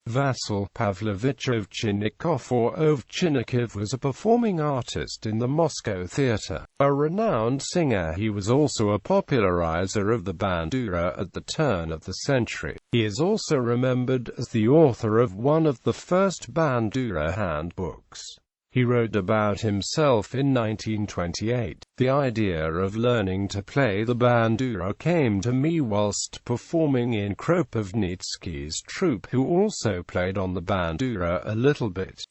Vasyl Pavlovych Ovchynnikov, or Ovchinnikiv, was a performing artist in the Moscow theatre. A renowned singer, he was also a popularizer of the Bandura at the turn of the century. He is also remembered as the author of one of the first Bandura handbooks. He wrote about himself in 1928. The idea of learning to play the bandura came to me whilst performing in Kropivnytsky's troupe, who also played on the bandura a little bit.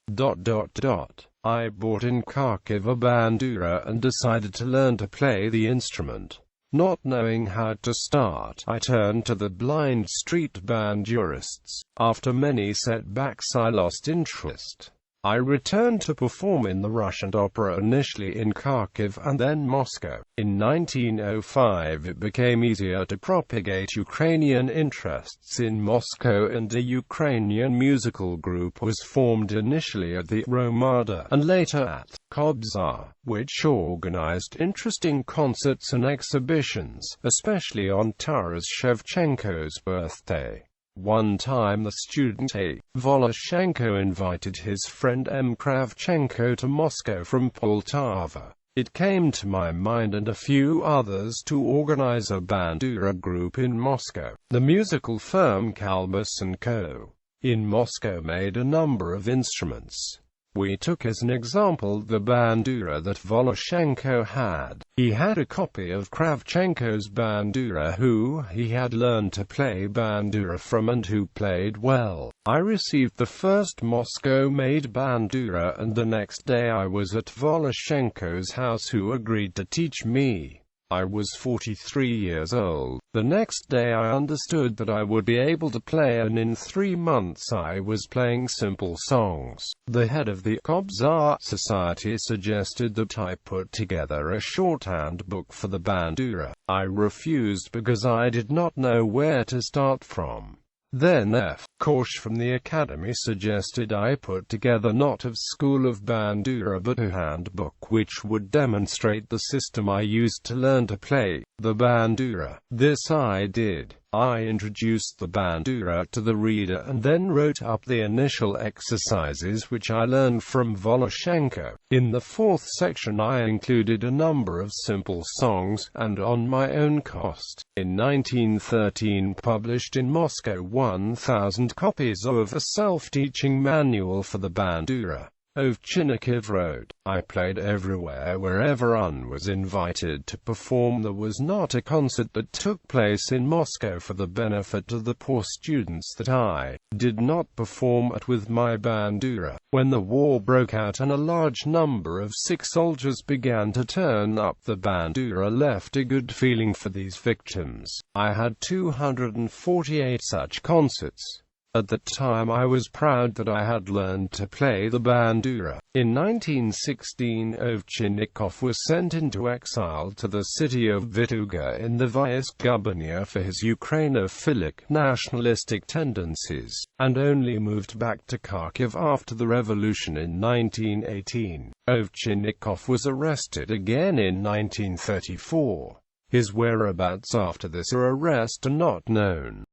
I bought in Kharkiv a bandura and decided to learn to play the instrument. Not knowing how to start, I turned to the blind street bandurists. After many setbacks, I lost interest. I returned to perform in the Russian opera, initially in Kharkiv and then Moscow. In 1905 it became easier to propagate Ukrainian interests in Moscow, and a Ukrainian musical group was formed, initially at the Romada and later at Kobzar, which organized interesting concerts and exhibitions, especially on Taras Shevchenko's birthday. One time the student A. Voloshenko invited his friend M. Kravchenko to Moscow from Poltava. It came to my mind and a few others to organize a bandura group in Moscow. The musical firm Kalbas & Co. in Moscow made a number of instruments. We took as an example the bandura that Voloshenko had. He had a copy of Kravchenko's bandura, who he had learned to play bandura from and who played well. I received the first Moscow-made bandura, and the next day I was at Voloshenko's house, who agreed to teach me. I was 43 years old. The next day I understood that I would be able to play, and in 3 months I was playing simple songs. The head of the Kobzar Society suggested that I put together a shorthand book for the bandura. I refused because I did not know where to start from. Then F. Korsh from the Academy suggested I put together not a school of bandura but a handbook which would demonstrate the system I used to learn to play the bandura. This I did. I introduced the bandura to the reader and then wrote up the initial exercises which I learned from Voloshenko. In the 4th section I included a number of simple songs, and on my own cost. In 1913 published in Moscow 1,000 copies of a self-teaching manual for the bandura. Ovchinnikiv wrote, I played everywhere wherever one was invited to perform. There was not a concert that took place in Moscow for the benefit of the poor students that I did not perform at with my bandura. When the war broke out and a large number of sick soldiers began to turn up, the bandura left a good feeling for these victims. I had 248 such concerts. At the time I was proud that I had learned to play the bandura. In 1916 Ovchinnikov was sent into exile to the city of Vituga in the Vysk gubernia for his Ukrainophilic nationalistic tendencies, and only moved back to Kharkiv after the revolution in 1918. Ovchinnikov was arrested again in 1934. His whereabouts after this arrest are not known.